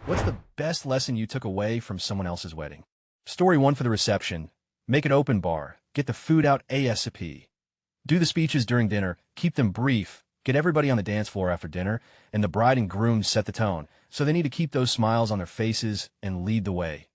What's the best lesson you took away from someone else's wedding? Story 1 for the reception. Make an open bar. Get the food out ASAP. Do the speeches during dinner. Keep them brief. Get everybody on the dance floor after dinner, and the bride and groom set the tone, so they need to keep those smiles on their faces and lead the way.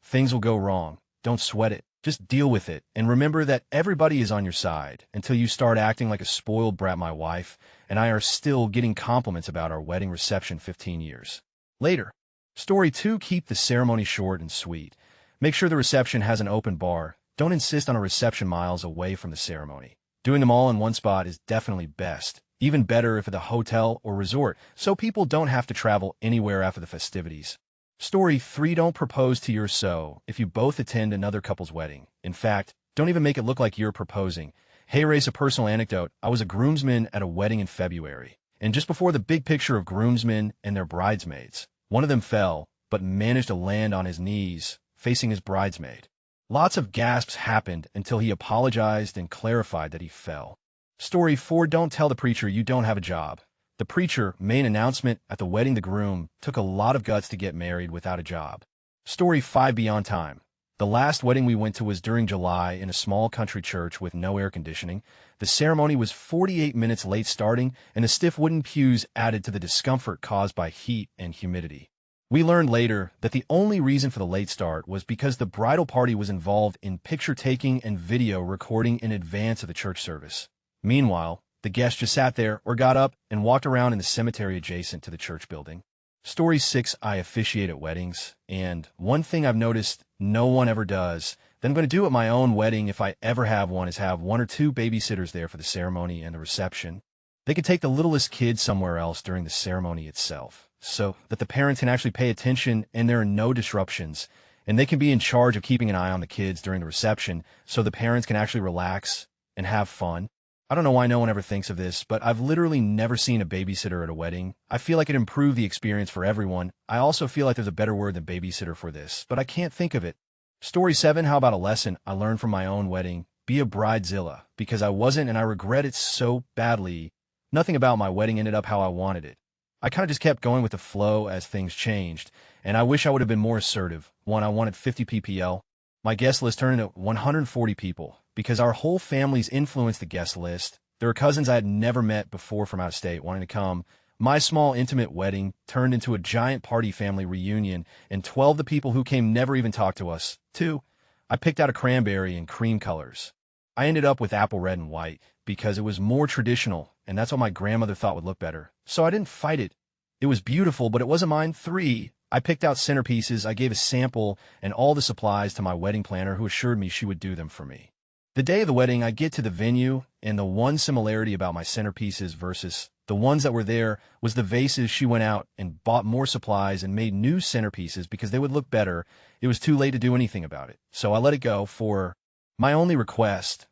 Things will go wrong. Don't sweat it. Just deal with it, and remember that everybody is on your side until you start acting like a spoiled brat. My wife and I are still getting compliments about our wedding reception 15 years later. Story 2, keep the ceremony short and sweet. Make sure the reception has an open bar. Don't insist on a reception miles away from the ceremony. Doing them all in one spot is definitely best. Even better if at the hotel or resort, so people don't have to travel anywhere after the festivities. Story 3, don't propose to your so if you both attend another couple's wedding. In fact, don't even make it look like you're proposing. Hey, race a personal anecdote. I was a groomsman at a wedding in February, and just before the big picture of groomsmen and their bridesmaids, one of them fell, but managed to land on his knees, facing his bridesmaid. Lots of gasps happened until he apologized and clarified that he fell. Story 4, don't tell the preacher you don't have a job. The preacher made an announcement at the wedding. The groom took a lot of guts to get married without a job. Story 5, be on time. The last wedding we went to was during July in a small country church with no air conditioning. The ceremony was 48 minutes late starting, and the stiff wooden pews added to the discomfort caused by heat and humidity. We learned later that the only reason for the late start was because the bridal party was involved in picture-taking and video recording in advance of the church service. Meanwhile, the guests just sat there or got up and walked around in the cemetery adjacent to the church building. Story 6, I officiate at weddings, and one thing I've noticed no one ever does that I'm going to do at my own wedding if I ever have one is have 1 or 2 babysitters there for the ceremony and the reception. They can take the littlest kid somewhere else during the ceremony itself, so that the parents can actually pay attention and there are no disruptions, and they can be in charge of keeping an eye on the kids during the reception so the parents can actually relax and have fun. I don't know why no one ever thinks of this, but I've literally never seen a babysitter at a wedding. I feel like it improved the experience for everyone. I also feel like there's a better word than babysitter for this, but I can't think of it. Story 7, how about a lesson I learned from my own wedding? Be a bridezilla, because I wasn't and I regret it so badly. Nothing about my wedding ended up how I wanted it. I kind of just kept going with the flow as things changed, and I wish I would have been more assertive. One, I wanted 50 ppl. My guest list turned into 140 people, because our whole families influenced the guest list. There were cousins I had never met before from out of state wanting to come. My small, intimate wedding turned into a giant party family reunion, and 12 of the people who came never even talked to us. 2, I picked out a cranberry and cream colors. I ended up with apple red and white, because it was more traditional, and that's what my grandmother thought would look better. So I didn't fight it. It was beautiful, but it wasn't mine. 3, I picked out centerpieces. I gave a sample and all the supplies to my wedding planner, who assured me she would do them for me. The day of the wedding, I get to the venue, and the one similarity about my centerpieces versus the ones that were there was the vases. She went out and bought more supplies and made new centerpieces because they would look better. It was too late to do anything about it, so I let it go. For my only request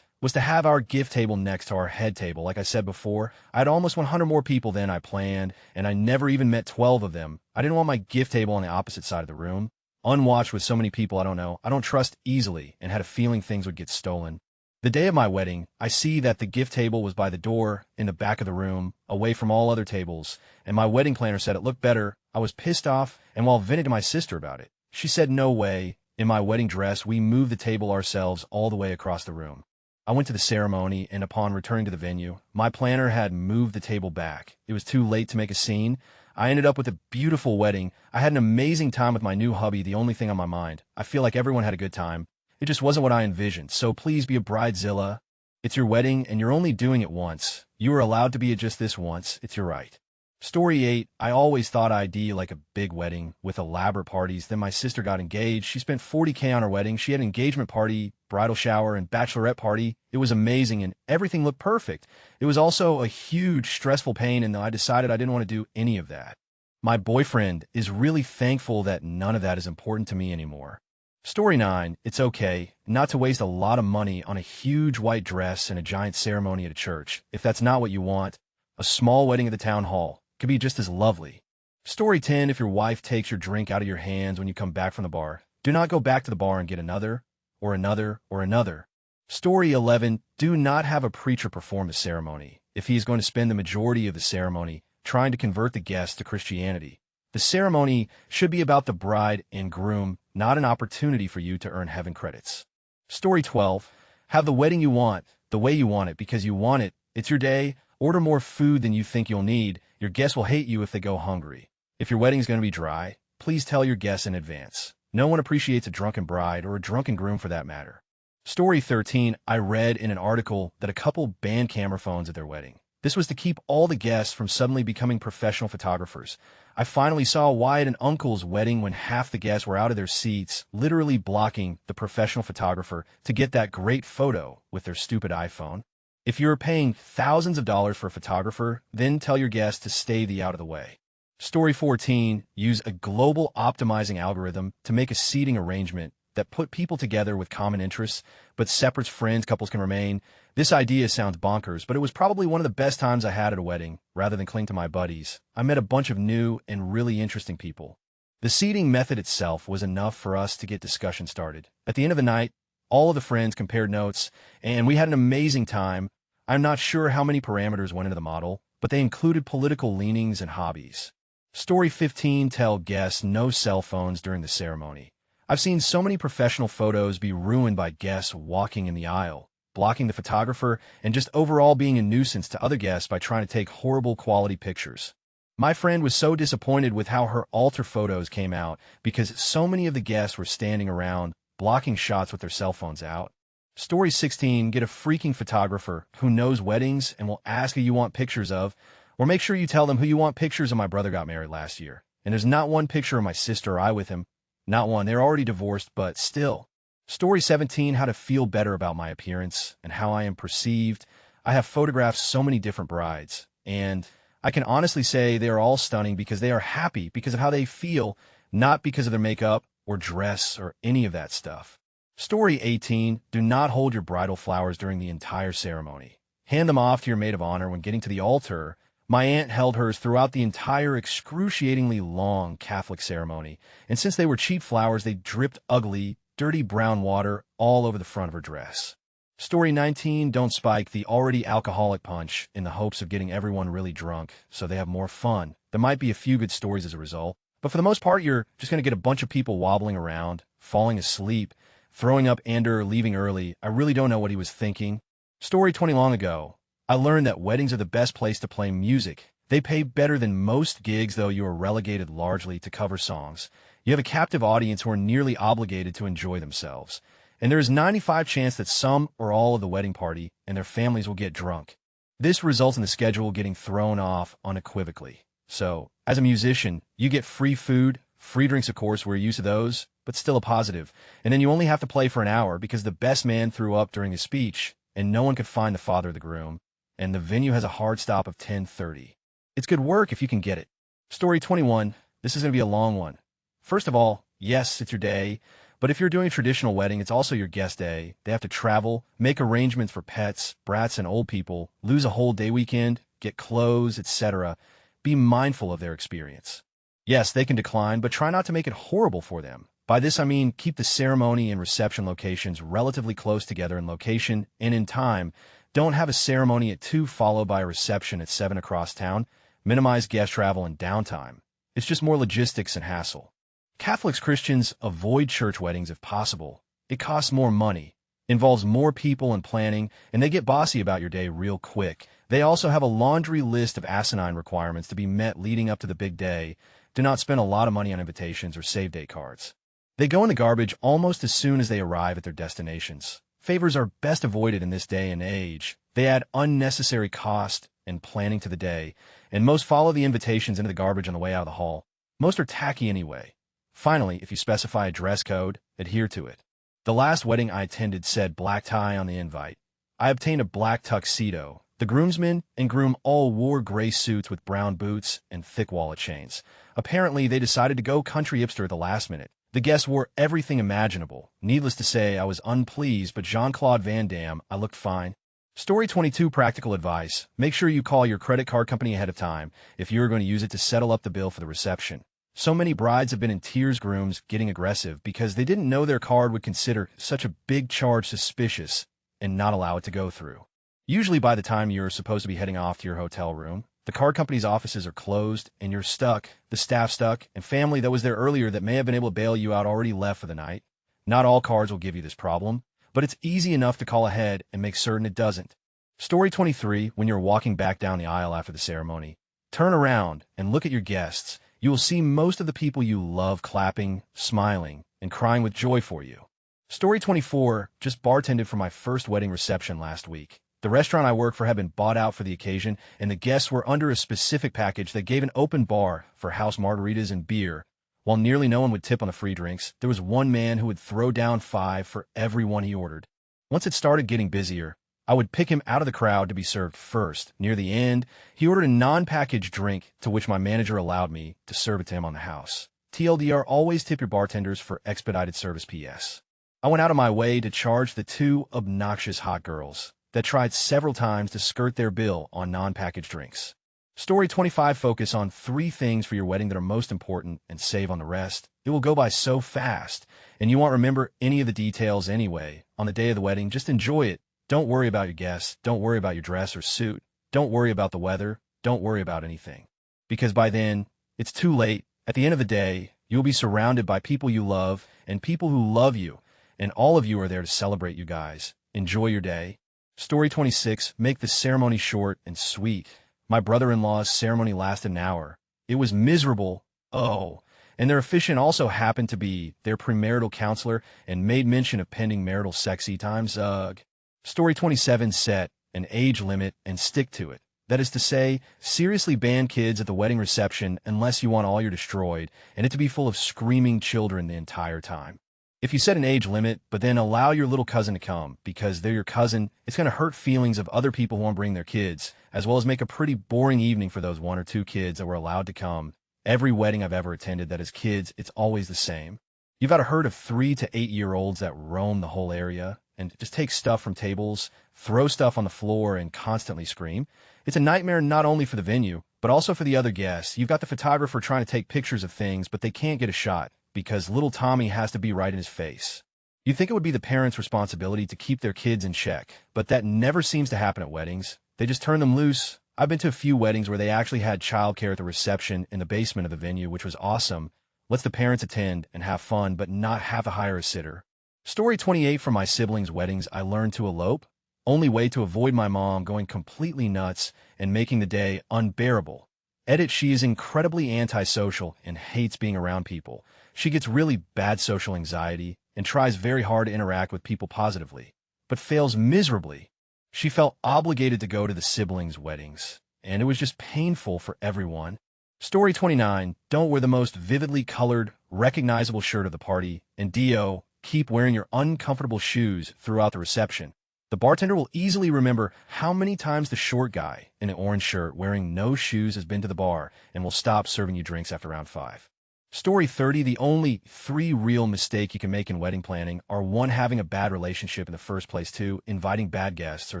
was to have our gift table next to our head table. Like I said before, I had almost 100 more people than I planned, and I never even met 12 of them. I didn't want my gift table on the opposite side of the room. Unwatched with so many people I don't trust easily, and had a feeling things would get stolen. The day of my wedding, I see that the gift table was by the door in the back of the room, away from all other tables, and my wedding planner said it looked better. I was pissed off, and while venting to my sister about it, she said no way. In my wedding dress, we moved the table ourselves all the way across the room. I went to the ceremony, and upon returning to the venue, my planner had moved the table back. It was too late to make a scene. I ended up with a beautiful wedding. I had an amazing time with my new hubby, the only thing on my mind. I feel like everyone had a good time. It just wasn't what I envisioned, so please be a bridezilla. It's your wedding, and you're only doing it once. You are allowed to be at just this once. It's your right. Story 8, I always thought I'd do like a big wedding with elaborate parties. Then my sister got engaged. She spent $40K on her wedding. She had an engagement party, bridal shower, and bachelorette party. It was amazing, and everything looked perfect. It was also a huge, stressful pain, and I decided I didn't want to do any of that. My boyfriend is really thankful that none of that is important to me anymore. Story 9, it's okay not to waste a lot of money on a huge white dress and a giant ceremony at a church. If that's not what you want, a small wedding at the town hall could be just as lovely. Story 10, if your wife takes your drink out of your hands when you come back from the bar, do not go back to the bar and get another, or another, or another. Story 11, do not have a preacher perform the ceremony if he is going to spend the majority of the ceremony trying to convert the guests to Christianity. The ceremony should be about the bride and groom, not an opportunity for you to earn heaven credits. Story 12. Have the wedding you want, the way you want it, because you want it. It's your day. Order more food than you think you'll need. Your guests will hate you if they go hungry. If your wedding is going to be dry, please tell your guests in advance. No one appreciates a drunken bride or a drunken groom for that matter. Story 13. I read in an article that a couple banned camera phones at their wedding. This was to keep all the guests from suddenly becoming professional photographers. I finally saw why at an uncle's wedding when half the guests were out of their seats, literally blocking the professional photographer to get that great photo with their stupid iPhone. If you're paying thousands of dollars for a photographer, then tell your guests to stay out of the way. Story 14. Use a global optimizing algorithm to make a seating arrangement that put people together with common interests, but separate friends, couples can remain. This idea sounds bonkers, but it was probably one of the best times I had at a wedding. Rather than cling to my buddies, I met a bunch of new and really interesting people. The seating method itself was enough for us to get discussion started. At the end of the night, all of the friends compared notes, and we had an amazing time. I'm not sure how many parameters went into the model, but they included political leanings and hobbies. Story 15. Tell guests no cell phones during the ceremony. I've seen so many professional photos be ruined by guests walking in the aisle, blocking the photographer, and just overall being a nuisance to other guests by trying to take horrible quality pictures. My friend was so disappointed with how her altar photos came out because so many of the guests were standing around, blocking shots with their cell phones out. Story 16. Get a freaking photographer who knows weddings and will ask who you want pictures of, or make sure you tell them who you want pictures of. My brother got married last year, and there's not one picture of my sister or I with him. Not one. They're already divorced, but still. Story 17. How to feel better about my appearance and how I am perceived. I have photographed so many different brides, and I can honestly say they are all stunning because they are happy because of how they feel, not because of their makeup or dress or any of that stuff. Story 18. Do not hold your bridal flowers during the entire ceremony. Hand them off to your maid of honor when getting to the altar. My aunt held hers throughout the entire excruciatingly long Catholic ceremony, and since they were cheap flowers, they dripped ugly, dirty brown water all over the front of her dress. Story 19. Don't spike the already alcoholic punch in the hopes of getting everyone really drunk so they have more fun. There might be a few good stories as a result, but for the most part, you're just going to get a bunch of people wobbling around, falling asleep, throwing up and/or leaving early. I really don't know what he was thinking. Story 20. Long ago, I learned that weddings are the best place to play music. They pay better than most gigs, though you are relegated largely to cover songs. You have a captive audience who are nearly obligated to enjoy themselves. And there is 95% chance that some or all of the wedding party and their families will get drunk. This results in the schedule getting thrown off unequivocally. So, as a musician, you get free food, free drinks, of course, we're used to those, but still a positive. And then you only have to play for an hour because the best man threw up during his speech, and no one could find the father of the groom. And the venue has a hard stop of 10:30. It's good work if you can get it. Story 21. This is going to be a long one. First of all, yes, it's your day, but if you're doing a traditional wedding, it's also your guest day. They have to travel, make arrangements for pets, brats, and old people, lose a whole day weekend, get clothes, etc. Be mindful of their experience. Yes, they can decline, but try not to make it horrible for them. By this I mean keep the ceremony and reception locations relatively close together in location and in time. Don't have a ceremony at 2 followed by a reception at 7 across town. Minimize guest travel and downtime. It's just more logistics and hassle. Catholics, Christians, avoid church weddings if possible. It costs more money, involves more people and planning, and they get bossy about your day real quick. They also have a laundry list of asinine requirements to be met leading up to the big day. Do not spend a lot of money on invitations or save date cards. They go in the garbage almost as soon as they arrive at their destinations. Favors are best avoided in this day and age. They add unnecessary cost and planning to the day, and most follow the invitations into the garbage on the way out of the hall. Most are tacky anyway. Finally, if you specify a dress code, adhere to it. The last wedding I attended said black tie on the invite. I obtained a black tuxedo. The groomsmen and groom all wore gray suits with brown boots and thick wallet chains. Apparently, they decided to go country hipster at the last minute. The guests wore everything imaginable. Needless to say, I was unpleased, but Jean-Claude Van Damme, I looked fine. Story 22. Practical advice. Make sure you call your credit card company ahead of time if you are going to use it to settle up the bill for the reception. So many brides have been in tears, grooms getting aggressive because they didn't know their card would consider such a big charge suspicious and not allow it to go through. Usually by the time you're supposed to be heading off to your hotel room, The card company's offices are closed, and you're stuck, the staff stuck, and family that was there earlier that may have been able to bail you out already left for the night. Not all cards will give you this problem, but it's easy enough to call ahead and make certain it doesn't. Story 23, when you're walking back down the aisle after the ceremony, turn around and look at your guests. You will see most of the people you love clapping, smiling, and crying with joy for you. Story 24, just bartended for my first wedding reception last week. The restaurant I work for had been bought out for the occasion, and the guests were under a specific package that gave an open bar for house margaritas and beer. While nearly no one would tip on the free drinks, there was one man who would throw down $5 for every one he ordered. Once it started getting busier, I would pick him out of the crowd to be served first. Near the end, he ordered a non-packaged drink, to which my manager allowed me to serve it to him on the house. TLDR, always tip your bartenders for expedited service. PS. I went out of my way to charge the two obnoxious hot girls that tried several times to skirt their bill on non-packaged drinks. Story 25, focus on 3 things for your wedding that are most important and save on the rest. It will go by so fast, and you won't remember any of the details anyway. On the day of the wedding, just enjoy it. Don't worry about your guests. Don't worry about your dress or suit. Don't worry about the weather. Don't worry about anything. Because by then, it's too late. At the end of the day, you'll be surrounded by people you love and people who love you, and all of you are there to celebrate you guys. Enjoy your day. Story 26, make the ceremony short and sweet. My brother-in-law's ceremony lasted an hour. It was miserable. Oh, and their officiant also happened to be their premarital counselor and made mention of pending marital sexy times. Ugh. Story 27, set an age limit and stick to it. That is to say, seriously ban kids at the wedding reception unless you want all your destroyed and it to be full of screaming children the entire time. If you set an age limit, but then allow your little cousin to come because they're your cousin, it's going to hurt feelings of other people who won't bring their kids, as well as make a pretty boring evening for those 1 or 2 kids that were allowed to come. Every wedding I've ever attended that is kids, it's always the same. You've got a herd of 3 to 8-year-olds that roam the whole area and just take stuff from tables, throw stuff on the floor, and constantly scream. It's a nightmare not only for the venue, but also for the other guests. You've got the photographer trying to take pictures of things, but they can't get a shot because little Tommy has to be right in his face. You'd think it would be the parents' responsibility to keep their kids in check, but that never seems to happen at weddings. They just turn them loose. I've been to a few weddings where they actually had childcare at the reception in the basement of the venue, which was awesome. Lets the parents attend and have fun, but not have to hire a sitter. Story 28, from my siblings' weddings, I learned to elope. Only way to avoid my mom going completely nuts and making the day unbearable. Edit, she is incredibly antisocial and hates being around people. She gets really bad social anxiety and tries very hard to interact with people positively, but fails miserably. She felt obligated to go to the siblings' weddings, and it was just painful for everyone. Story 29, don't wear the most vividly colored, recognizable shirt of the party, and D.O., keep wearing your uncomfortable shoes throughout the reception. The bartender will easily remember how many times the short guy in an orange shirt wearing no shoes has been to the bar and will stop serving you drinks after round 5. Story 30, the only 3 real mistake you can make in wedding planning are 1, having a bad relationship in the first place, 2, inviting bad guests, or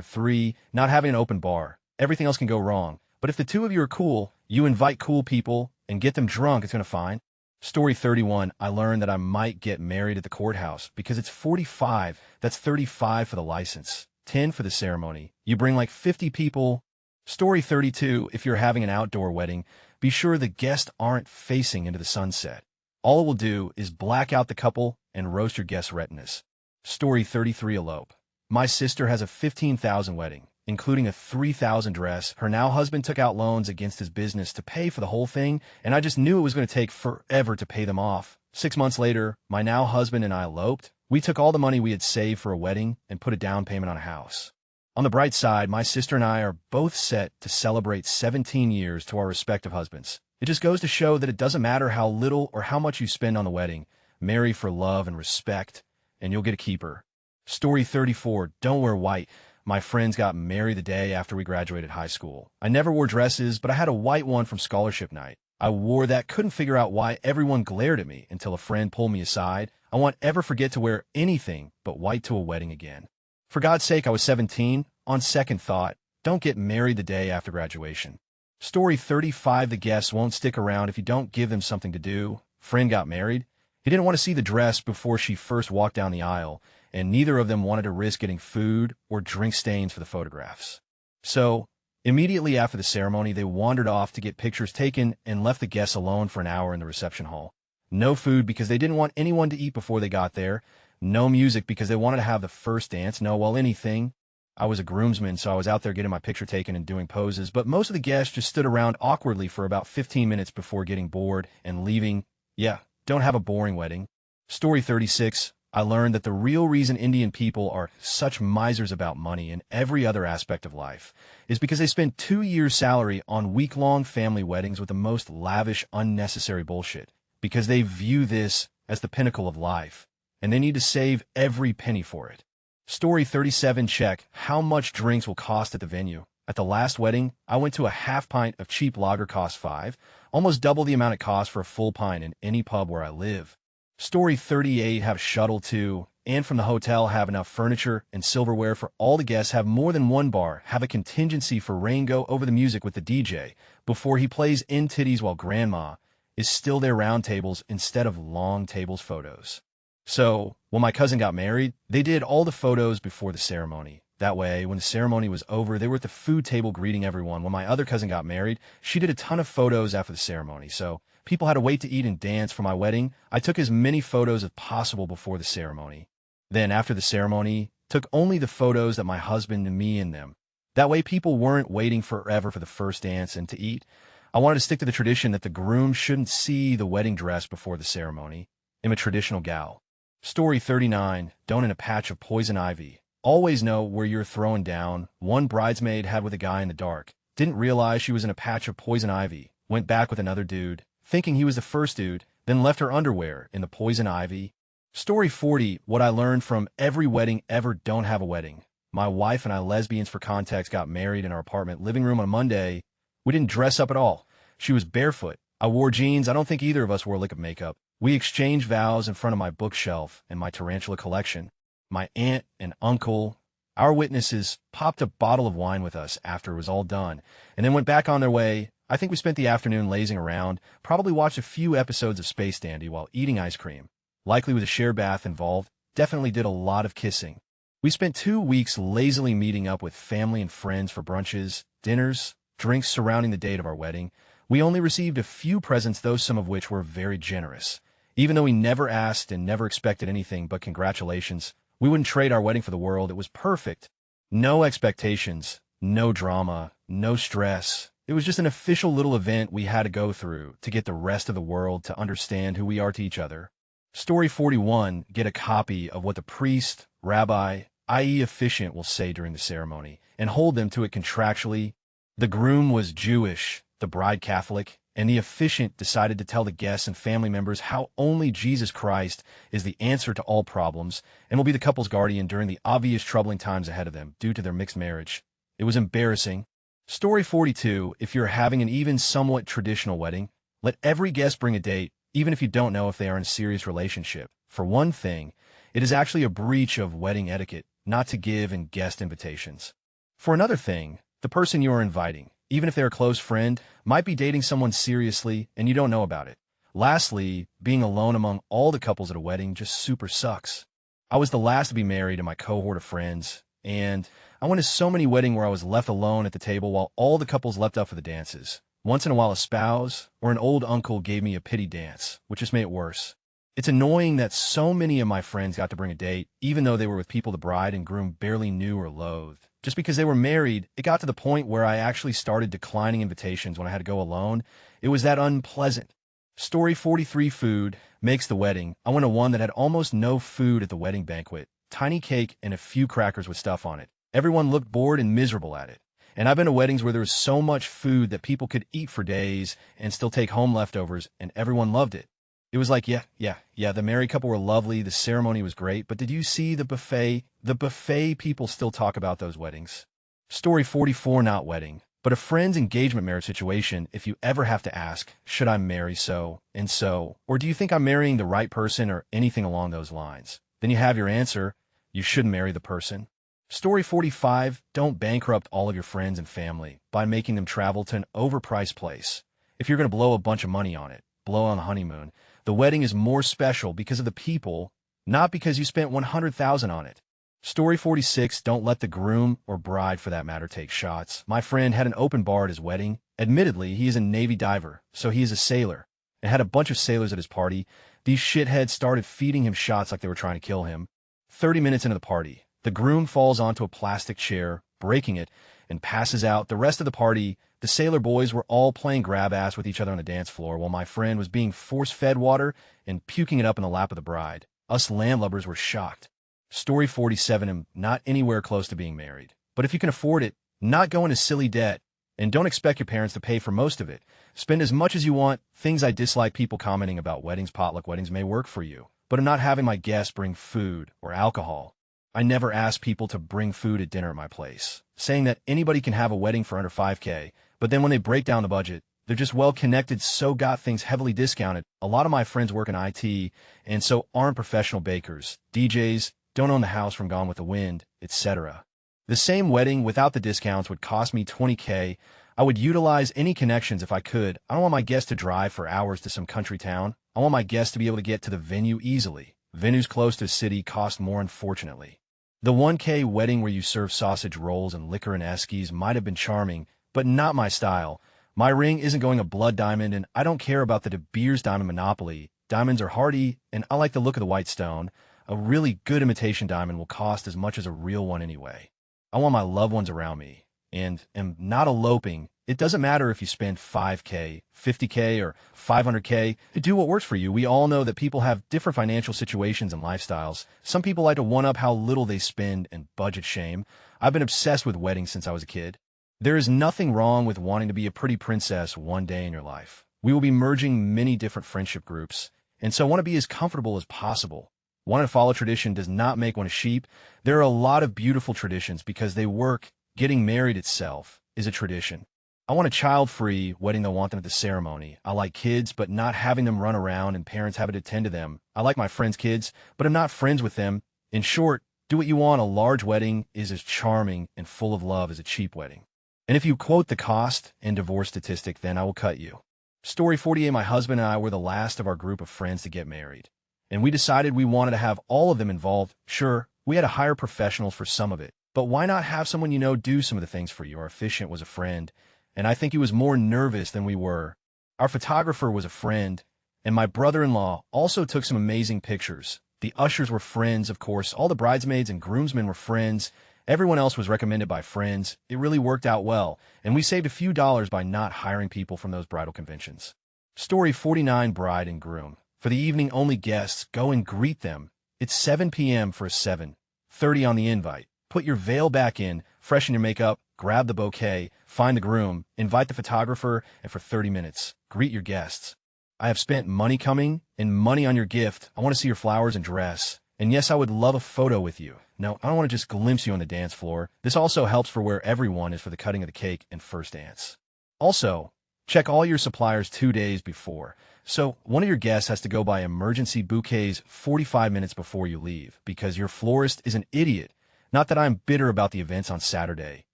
3, not having an open bar. Everything else can go wrong. But if the 2 of you are cool, you invite cool people and get them drunk, it's going to fine. Story 31, I learned that I might get married at the courthouse because it's 45. That's 35 for the license, 10 for the ceremony. You bring like 50 people. Story 32, if you're having an outdoor wedding, be sure the guests aren't facing into the sunset. All it will do is black out the couple and roast your guests' retinas. Story 33, elope. My sister has a $15,000 wedding, including a $3,000 dress. Her now husband took out loans against his business to pay for the whole thing, and I just knew it was going to take forever to pay them off. 6 months later, my now husband and I eloped. We took all the money we had saved for a wedding and put a down payment on a house. On the bright side, my sister and I are both set to celebrate 17 years to our respective husbands. It just goes to show that it doesn't matter how little or how much you spend on the wedding. Marry for love and respect, and you'll get a keeper. Story 34, don't wear white. My friends got married the day after we graduated high school. I never wore dresses, but I had a white one from scholarship night. I wore that, couldn't figure out why everyone glared at me until a friend pulled me aside. I won't ever forget to wear anything but white to a wedding again. For God's sake, I was 17. On second thought, don't get married the day after graduation. Story 35, the guests won't stick around if you don't give them something to do. Friend got married. He didn't want to see the dress before she first walked down the aisle, and neither of them wanted to risk getting food or drink stains for the photographs. So, Immediately after the ceremony, they wandered off to get pictures taken and left the guests alone for an hour in the reception hall. No food because they didn't want anyone to eat before they got there. No music because they wanted to have the first dance. No, well, anything. I was a groomsman, so I was out there getting my picture taken and doing poses, but most of the guests just stood around awkwardly for about 15 minutes before getting bored and leaving. Yeah, don't have a boring wedding. Story 36. I learned that the real reason Indian people are such misers about money and every other aspect of life is because they spend 2 years' salary on week-long family weddings with the most lavish, unnecessary bullshit, because they view this as the pinnacle of life, and they need to save every penny for it. Story 37. Check how much drinks will cost at the venue. At the last wedding, I went to a half pint of cheap lager cost $5, almost double the amount it costs for a full pint in any pub where I live. Story 38. Have a shuttle to and from the hotel, have enough furniture and silverware for all the guests, have more than one bar, have a contingency for rain, go over the music with the DJ before he plays In Titties while grandma is still there, round tables instead of long tables photos. So, when my cousin got married, they did all the photos before the ceremony. That way, when the ceremony was over, they were at the food table greeting everyone. When my other cousin got married, she did a ton of photos after the ceremony. So, people had to wait to eat and dance. For my wedding, I took as many photos as possible before the ceremony. Then, after the ceremony, took only the photos that my husband and me in them. That way, people weren't waiting forever for the first dance and to eat. I wanted to stick to the tradition that the groom shouldn't see the wedding dress before the ceremony. I'm a traditional gal. Story 39. Don't in a patch of poison ivy. Always know where you're throwing down. One bridesmaid had with a guy in the dark. Didn't realize she was in a patch of poison ivy. Went back with another dude, thinking he was the first dude, then left her underwear in the poison ivy. Story 40. What I learned from every wedding ever: don't have a wedding. My wife and I, lesbians for context, got married in our apartment living room on a Monday. We didn't dress up at all. She was barefoot. I wore jeans. I don't think either of us wore a lick of makeup. We exchanged vows in front of my bookshelf and my tarantula collection. My aunt and uncle, our witnesses, popped a bottle of wine with us after it was all done, and then went back on their way. I think we spent the afternoon lazing around, probably watched a few episodes of Space Dandy while eating ice cream, likely with a shared bath involved. Definitely did a lot of kissing. We spent 2 weeks lazily meeting up with family and friends for brunches, dinners, drinks surrounding the date of our wedding. We only received a few presents, though some of which were very generous. Even though we never asked and never expected anything but congratulations, we wouldn't trade our wedding for the world. It was perfect. No expectations, no drama, no stress. It was just an official little event we had to go through to get the rest of the world to understand who we are to each other. Story 41. Get a copy of what the priest, rabbi, i.e. officiant, will say during the ceremony, and hold them to it contractually. The groom was Jewish, the bride Catholic, and the officiant decided to tell the guests and family members how only Jesus Christ is the answer to all problems and will be the couple's guardian during the obvious troubling times ahead of them due to their mixed marriage. It was embarrassing. Story 42. If you're having an even somewhat traditional wedding, let every guest bring a date, even if you don't know if they are in a serious relationship. For one thing, it is actually a breach of wedding etiquette not to give and guest invitations. For another thing, the person you are inviting, even if they're a close friend, might be dating someone seriously and you don't know about it. Lastly, being alone among all the couples at a wedding just super sucks. I was the last to be married in my cohort of friends, and I went to so many weddings where I was left alone at the table while all the couples leapt up for the dances. Once in a while, a spouse or an old uncle gave me a pity dance, which just made it worse. It's annoying that so many of my friends got to bring a date, even though they were with people the bride and groom barely knew or loathed. Just because they were married, it got to the point where I actually started declining invitations when I had to go alone. It was that unpleasant. Story 43. Food makes the wedding. I went to one that had almost no food at the wedding banquet. Tiny cake and a few crackers with stuff on it. Everyone looked bored and miserable at it. And I've been to weddings where there was so much food that people could eat for days and still take home leftovers, and everyone loved it. It was like, yeah, the married couple were lovely, the ceremony was great, but did you see the buffet? The buffet, people still talk about those weddings. Story 44. Not wedding, but a friend's engagement marriage situation. If you ever have to ask, should I marry so and so, or do you think I'm marrying the right person, or anything along those lines, then you have your answer. You shouldn't marry the person. Story 45. Don't bankrupt all of your friends and family by making them travel to an overpriced place. If you're going to blow a bunch of money on it, blow on a honeymoon. The wedding is more special because of the people, not because you spent $100,000 on it. Story 46, don't let the groom, or bride for that matter, take shots. My friend had an open bar at his wedding. Admittedly, he is a Navy diver, so he is a sailor, and had a bunch of sailors at his party. These shitheads started feeding him shots like they were trying to kill him. 30 minutes into the party, the groom falls onto a plastic chair, breaking it, and passes out. The rest of the party, the sailor boys, were all playing grab-ass with each other on the dance floor, while my friend was being force-fed water and puking it up in the lap of the bride. Us landlubbers were shocked. Story 47, I'm not anywhere close to being married. But if you can afford it, not go into silly debt, and don't expect your parents to pay for most of it. Spend as much as you want. Things I dislike: people commenting about weddings. Potluck weddings may work for you, but I'm not having my guests bring food or alcohol. I never ask people to bring food at dinner at my place, saying that anybody can have a wedding for under $5K, but then when they break down the budget, they're just well-connected, so got things heavily discounted. A lot of my friends work in IT, and so aren't professional bakers, DJs, don't own the house from Gone with the Wind, etc. The same wedding without the discounts would cost me $20K. I would utilize any connections if I could. I don't want my guests to drive for hours to some country town. I want my guests to be able to get to the venue easily. Venues close to the city cost more, unfortunately. The 1K wedding where you serve sausage rolls and liquor and eskies might have been charming, but not my style. My ring isn't going a blood diamond, and I don't care about the De Beers diamond Monopoly. Diamonds are hardy, and I like the look of the white stone. A really good imitation diamond will cost as much as a real one anyway. I want my loved ones around me, and am not eloping. It doesn't matter if you spend $5K, $50K, or $500K. Do what works for you. We all know that people have different financial situations and lifestyles. Some people like to one-up how little they spend and budget shame. I've been obsessed with weddings since I was a kid. There is nothing wrong with wanting to be a pretty princess one day in your life. We will be merging many different friendship groups, and so I want to be as comfortable as possible. Wanting to follow tradition does not make one a sheep. There are a lot of beautiful traditions because they work. Getting married itself is a tradition. I want a child-free wedding. They'll want them at the ceremony. I like kids, but not having them run around and parents having to tend to them. I like my friends' kids, but I'm not friends with them. In short, do what you want. A large wedding is as charming and full of love as a cheap wedding. And if you quote the cost and divorce statistic, then I will cut you. Story 48, my husband and I were the last of our group of friends to get married, and we decided we wanted to have all of them involved. Sure, we had to hire professionals for some of it, but why not have someone you know do some of the things for you? Our officiant was a friend, and I think he was more nervous than we were. Our photographer was a friend, and my brother-in-law also took some amazing pictures. The ushers were friends, of course. All the bridesmaids and groomsmen were friends. Everyone else was recommended by friends. It really worked out well, and we saved a few dollars by not hiring people from those bridal conventions. Story 49, bride and groom. For the evening only guests, go and greet them. It's 7 p.m. for a 7:30 on the invite. Put your veil back in, freshen your makeup, grab the bouquet, find the groom, invite the photographer, and for 30 minutes, greet your guests. I have spent money coming and money on your gift. I want to see your flowers and dress. And yes, I would love a photo with you. No, I don't want to just glimpse you on the dance floor. This also helps for where everyone is for the cutting of the cake and first dance. Also, check all your suppliers 2 days before. So one of your guests has to go buy emergency bouquets 45 minutes before you leave because your florist is an idiot. Not that I'm bitter about the events on Saturday.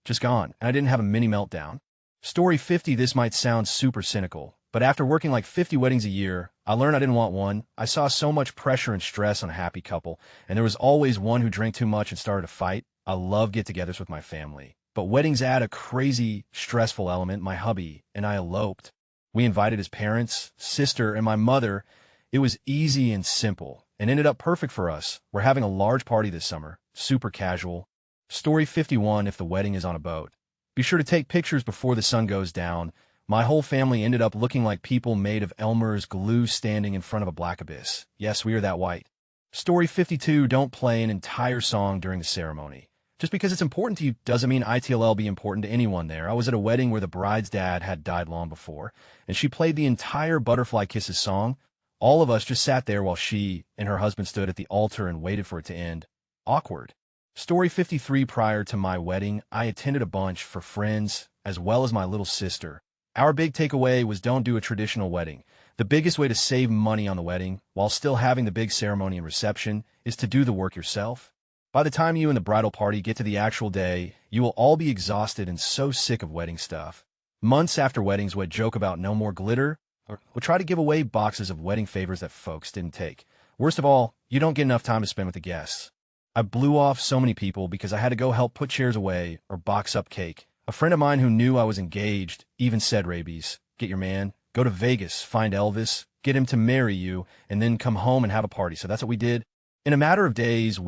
Just gone, and I didn't have a mini meltdown. Story 50, this might sound super cynical, but after working like 50 weddings a year, I learned I didn't want one. I saw so much pressure and stress on a happy couple, and there was always one who drank too much and started a fight. I love get-togethers with my family, but weddings add a crazy, stressful element. My hubby and I eloped. We invited his parents, sister, and my mother. It was easy and simple, and ended up perfect for us. We're having a large party this summer, super casual. Story 51, if the wedding is on a boat, be sure to take pictures before the sun goes down. My whole family ended up looking like people made of Elmer's glue standing in front of a black abyss. Yes, we are that white. Story 52, don't play an entire song during the ceremony. Just because it's important to you doesn't mean ITLL be important to anyone there. I was at a wedding where the bride's dad had died long before, and she played the entire Butterfly Kisses song. All of us just sat there while she and her husband stood at the altar and waited for it to end. Awkward. Story 53, prior to my wedding, I attended a bunch for friends as well as my little sister. Our big takeaway was don't do a traditional wedding. The biggest way to save money on the wedding, while still having the big ceremony and reception, is to do the work yourself. By the time you and the bridal party get to the actual day, you will all be exhausted and so sick of wedding stuff. Months after weddings, we'd joke about no more glitter, or we'll try to give away boxes of wedding favors that folks didn't take. Worst of all, you don't get enough time to spend with the guests. I blew off so many people because I had to go help put chairs away or box up cake. A friend of mine who knew I was engaged even said, Rabies, get your man, go to Vegas, find Elvis, get him to marry you, and then come home and have a party. So that's what we did. In a matter of days,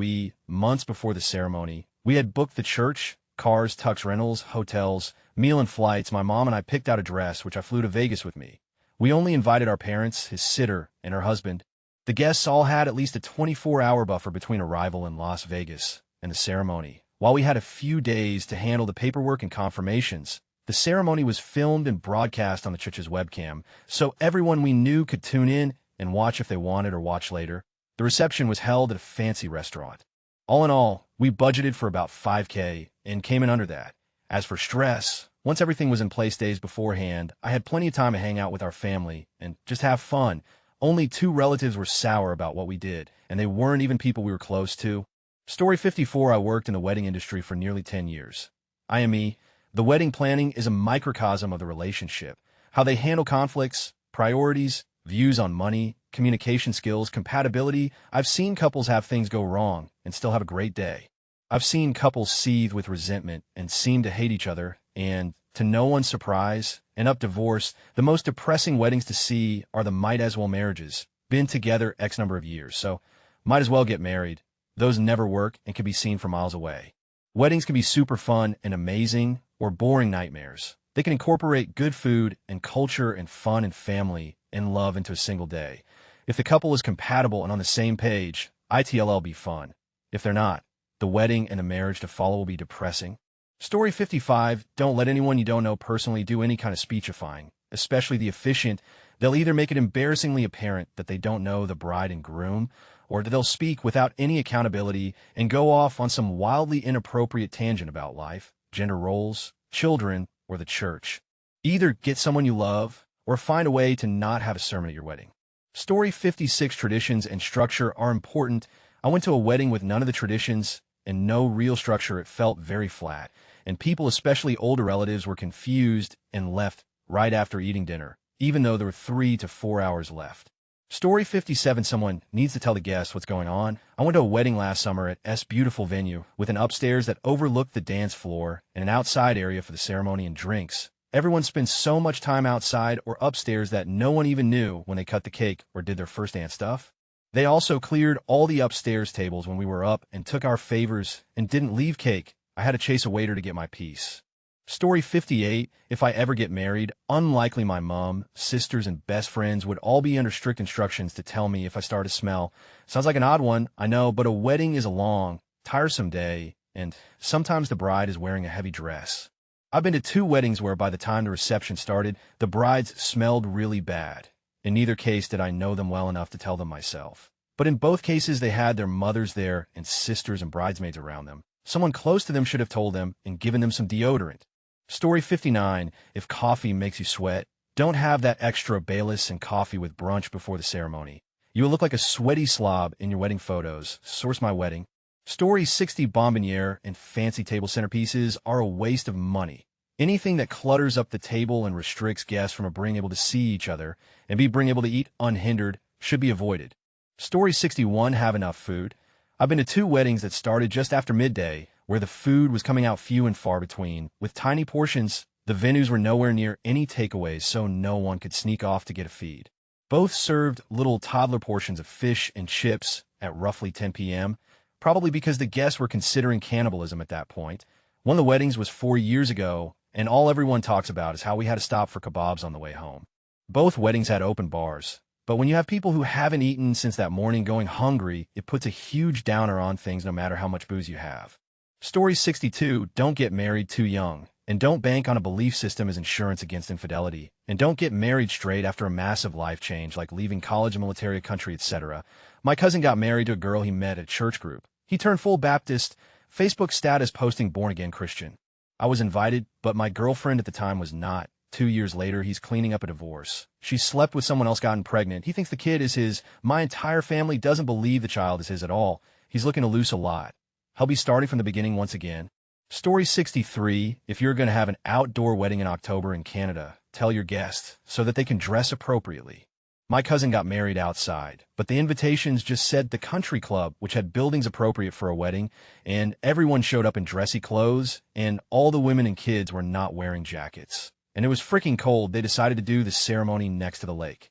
months before the ceremony, we had booked the church, cars, tux rentals, hotels, meal and flights. My mom and I picked out a dress, which I flew to Vegas with me. We only invited our parents, his sitter, and her husband. The guests all had at least a 24-hour buffer between arrival in Las Vegas and the ceremony. While we had a few days to handle the paperwork and confirmations, the ceremony was filmed and broadcast on the church's webcam, so everyone we knew could tune in and watch if they wanted or watch later. The reception was held at a fancy restaurant. All in all, we budgeted for about $5K and came in under that. As for stress, once everything was in place days beforehand, I had plenty of time to hang out with our family and just have fun. Only 2 relatives were sour about what we did, and they weren't even people we were close to. Story 54, I worked in the wedding industry for nearly 10 years. IME, the wedding planning is a microcosm of the relationship. How they handle conflicts, priorities, views on money, communication skills, compatibility. I've seen couples have things go wrong and still have a great day. I've seen couples seethe with resentment and seem to hate each other, and, to no one's surprise, end up divorced. The most depressing weddings to see are the might-as-well marriages. Been together X number of years, so might as well get married. Those never work and can be seen from miles away. Weddings can be super fun and amazing, or boring nightmares. They can incorporate good food and culture and fun and family and love into a single day. If the couple is compatible and on the same page, ITLL will be fun. If they're not, the wedding and the marriage to follow will be depressing. Story 55, don't let anyone you don't know personally do any kind of speechifying, especially the officiant. They'll either make it embarrassingly apparent that they don't know the bride and groom, or they'll speak without any accountability and go off on some wildly inappropriate tangent about life, gender roles, children, or the church. Either get someone you love, or find a way to not have a sermon at your wedding. Story 56, traditions and structure are important. I went to a wedding with none of the traditions and no real structure. It felt very flat, and people, especially older relatives, were confused and left right after eating dinner, even though there were 3 to 4 hours left. Story 57, someone needs to tell the guests what's going on. I went to a wedding last summer at S beautiful venue with an upstairs that overlooked the dance floor and an outside area for the ceremony and drinks. Everyone spends so much time outside or upstairs that no one even knew when they cut the cake or did their first dance stuff. They also cleared all the upstairs tables when we were up and took our favors and didn't leave cake. I had to chase a waiter to get my piece. Story 58, if I ever get married, unlikely my mom, sisters, and best friends would all be under strict instructions to tell me if I start to smell. Sounds like an odd one, I know, but a wedding is a long, tiresome day, and sometimes the bride is wearing a heavy dress. I've been to 2 weddings where by the time the reception started, the brides smelled really bad. In neither case did I know them well enough to tell them myself. But in both cases, they had their mothers there and sisters and bridesmaids around them. Someone close to them should have told them and given them some deodorant. Story 59, if coffee makes you sweat, don't have that extra Baileys and coffee with brunch before the ceremony. You will look like a sweaty slob in your wedding photos. Source my wedding. Story 60, bonbonniere and fancy table centerpieces are a waste of money. Anything that clutters up the table and restricts guests from being able to see each other and being able to eat unhindered should be avoided. Story 61, have enough food. I've been to 2 weddings that started just after midday, where the food was coming out few and far between. With tiny portions, the venues were nowhere near any takeaways, so no one could sneak off to get a feed. Both served little toddler portions of fish and chips at roughly 10 p.m., probably because the guests were considering cannibalism at that point. One of the weddings was 4 years ago, and all everyone talks about is how we had to stop for kebabs on the way home. Both weddings had open bars, but when you have people who haven't eaten since that morning going hungry, it puts a huge downer on things no matter how much booze you have. Story 62, don't get married too young, and don't bank on a belief system as insurance against infidelity, and don't get married straight after a massive life change like leaving college, military, country, etc. My cousin got married to a girl he met at a church group. He turned full Baptist, Facebook status posting born-again Christian. I was invited, but my girlfriend at the time was not. 2 years later, he's cleaning up a divorce. She slept with someone else, gotten pregnant. He thinks the kid is his. My entire family doesn't believe the child is his at all. He's looking to lose a lot. He'll be starting from the beginning once again. Story 63, if you're going to have an outdoor wedding in October in Canada, tell your guests so that they can dress appropriately. My cousin got married outside, but the invitations just said the country club, which had buildings appropriate for a wedding, and everyone showed up in dressy clothes, and all the women and kids were not wearing jackets. And it was freaking cold. They decided to do the ceremony next to the lake.